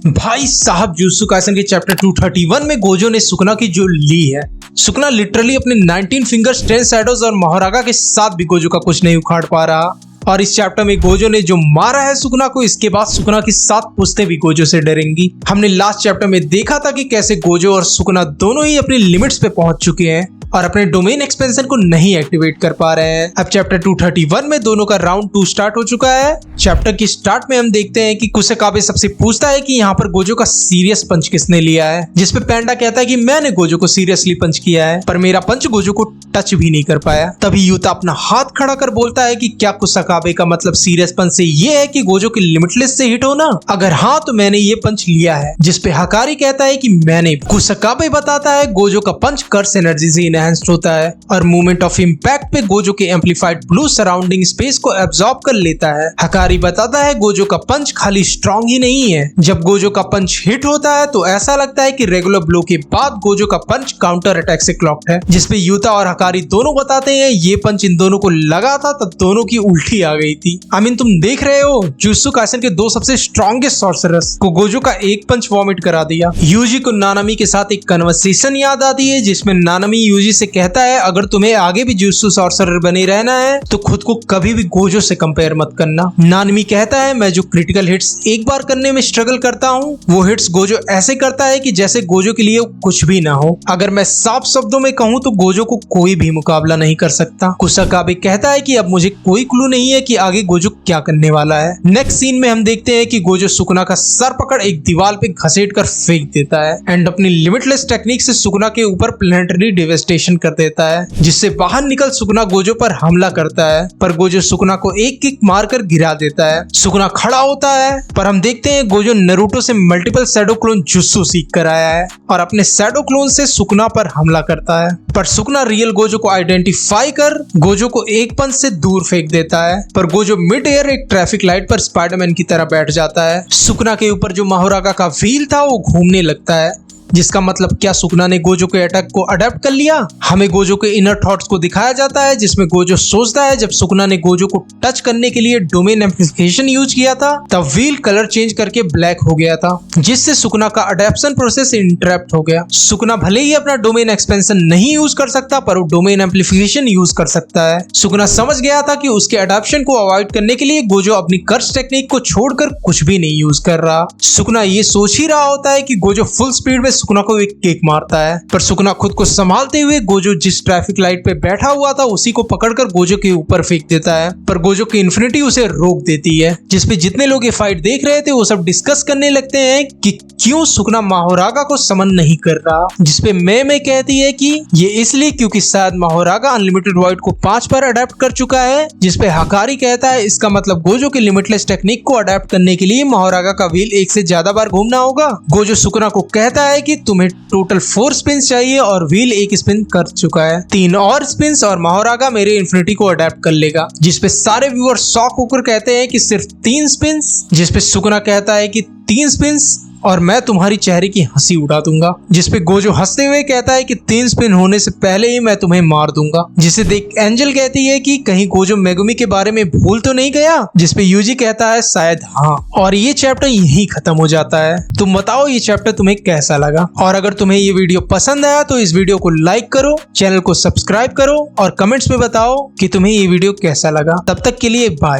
भाई साहब jutsu Kaisen के चैप्टर 231 में गोजो ने सुकुना की जो ली है। सुकुना लिटरली अपने 19 फिंगर्स 10 शैडोज और मोहरागा के साथ भी गोजो का कुछ नहीं उखाड़ पा रहा। और इस चैप्टर में गोजो ने जो मारा है सुकुना को, इसके बाद सुकुना की 7 पुश्तें भी गोजो से डरेंगी। हमने लास्ट चैप्टर में देखा था कि कैसे गोजो और सुकुना दोनों ही अपनी लिमिट्स पे पहुंच चुके हैं और अपने डोमेन एक्सपेंशन को नहीं एक्टिवेट कर पा रहे हैं। अब चैप्टर 231 में दोनों का राउंड 2 स्टार्ट हो चुका है। चैप्टर की स्टार्ट में हम देखते हैं कि कुसाकाबे सबसे पूछता है कि यहाँ पर गोजो का सीरियस पंच किसने लिया है, जिसपे पैंडा कहता है कि मैंने गोजो को सीरियसली पंच किया है, पर मेरा पंच गोजो को टच भी नहीं कर पाया। तभी यूता अपना हाथ खड़ा कर बोलता है कि क्या कुसाकाबे का मतलब सीरियस पंच से ये है कि गोजो की लिमिटलेस से हिट होना? अगर हाँ तो मैंने ये पंच लिया है, जिसपे हकारी कहता है कि मैंने। कुसाकाबे बताता है गोजो का पंच कर्स एनर्जी से एनहांस्ड होता है और मूवमेंट ऑफ इंपैक्ट पे गोजो के एम्पलीफाइड ब्लू सराउंडिंग स्पेस को एब्जॉर्ब कर लेता है। हकारी बताता है गोजो का पंच खाली स्ट्रॉन्ग ही नहीं है, जब गोजो का पंच हिट होता है तो ऐसा लगता है कि रेगुलर ब्लो के बाद गोजो का पंच काउंटर अटैक से क्लॉक्ड है। जिसपे यूता और हकारी दोनों बताते हैं ये पंच इन दोनों को लगा था तब दोनों की उल्टी आ गई थी। तुम देख रहे हो जुत्सु काइसेन के 2 सबसे स्ट्रॉन्गेस्ट सॉर्सरर्स को गोजो का एक पंच वॉमिट करा दिया। यूजी को नानामी के साथ एक कन्वर्सेशन याद आती है जिसमें नानामी यूजी से कहता है अगर तुम्हें आगे भी जुत्सु सॉर्सरर बने रहना है तो खुद को कभी भी गोजो से कंपेयर मत करना। नानामी कहता है मैं जो क्रिटिकल हिट्स एक बार करने में स्ट्रगल करता हूँ वो हिट्स गोजो ऐसे करता है कि जैसे गोजो के लिए कुछ भी ना हो। अगर मैं साफ शब्दों में कहूँ तो गोजो को कोई भी मुकाबला नहीं कर सकता। कुसाकाबे कहता है कि अब मुझे कोई क्लू नहीं है कि आगे गोजो क्या करने वाला है। नेक्स्ट सीन में हम देखते हैं कि गोजो सुकुना का सर पकड़ एक दीवार पे घसीट कर फेंक देता है एंड अपनी लिमिटलेस टेक्निक से सुकुना के ऊपर प्लैनेटरी डिवेस्टेशन कर देता है, जिससे बाहर निकल सुकुना गोजो पर हमला करता है, पर गोजो सुकुना को एक किक मारकर गिरा देता है। सुकुना खड़ा होता है पर हम देखते हैं गोजो नारुतो से मल्टीपल शैडो क्लोन जुत्सु सीख कर आया है और अपने शैडो क्लोन से सुकुना पर हमला करता है, पर सुकुना रियल गोजो को आइडेंटिफाई कर गोजो को एक पंच से दूर फेंक देता है। पर गोजो मिड एयर एक ट्रैफिक लाइट पर स्पाइडरमैन की तरह बैठ जाता है। सुकुना के ऊपर जो मोहरागा का व्हील था वो घूमने लगता है, जिसका मतलब क्या सुकुना ने गोजो के अटैक को अडेप्ट कर लिया। हमें गोजो के इनर थॉट्स को दिखाया जाता है जिसमें गोजो सोचता है जब सुकुना ने गोजो को टच करने के लिए डोमेन एम्प्लीफिकेशन यूज किया था तब व्हील कलर चेंज करके ब्लैक हो गया था, जिससे सुकुना का अडेप्शन प्रोसेस इंटरप्ट हो गया। सुकुना भले ही अपना डोमेन एक्सपेंशन नहीं यूज कर सकता पर वो डोमेन एम्प्लीफिकेशन यूज कर सकता है। सुकुना समझ गया था कि उसके अडेप्शन को अवॉइड करने के लिए गोजो अपनी कर्स टेक्निक को छोड़कर कुछ भी नहीं यूज कर रहा। सुकुना ये सोच ही रहा होता है कि गोजो फुल स्पीड में सुकुना को एक किक मारता है, पर सुकुना खुद को संभालते हुए गोजो जिस ट्रैफिक लाइट पे बैठा हुआ था उसी को पकड़कर गोजो के ऊपर फेंक देता है, पर गोजो की इन्फिनिटी उसे रोक देती है। जिसपे जितने लोग ये फाइट देख रहे थे वो सब डिस्कस करने लगते हैं कि क्यों सुकुना मोहरागा को समन नहीं कर रहा, जिसपे मैं कहती है कि ये इसलिए क्योंकि शायद मोहरागा अनलिमिटेड वॉइड को 5 बार अडेप्ट कर चुका है। जिसपे हकारी कहता है इसका मतलब गोजो की लिमिटलेस टेक्निक को अडेप्ट करने के लिए मोहरागा का व्हील 1 से ज्यादा बार घूमना होगा। गोजो सुकुना को कहता है कि तुम्हें टोटल 4 स्पिन्स चाहिए और व्हील 1 स्पिन कर चुका है, 3 और स्पिन्स और मोहरागा मेरे इन्फिनिटी को अडेप्ट कर लेगा। जिसपे सारे व्यूअर शॉक होकर कहते हैं कि सिर्फ 3 स्पिन्स, जिसपे सुकुना कहता है कि 3 स्पिन्स और मैं तुम्हारी चेहरे की हंसी उड़ा दूंगा। जिसपे गोजो हंसते हुए कहता है कि 3 स्पिन होने से पहले ही मैं तुम्हें मार दूंगा। जिसे देख एंजल कहती है कि कहीं गोजो मेगुमी के बारे में भूल तो नहीं गया, जिसपे यूजी कहता है शायद हाँ। और ये चैप्टर यहीं खत्म हो जाता है। तुम बताओ ये चैप्टर तुम्हें कैसा लगा, और अगर तुम्हें ये वीडियो पसंद आया तो इस वीडियो को लाइक करो, चैनल को सब्सक्राइब करो और कमेंट्स में बताओ कि तुम्हें ये वीडियो कैसा लगा। तब तक के लिए बाय।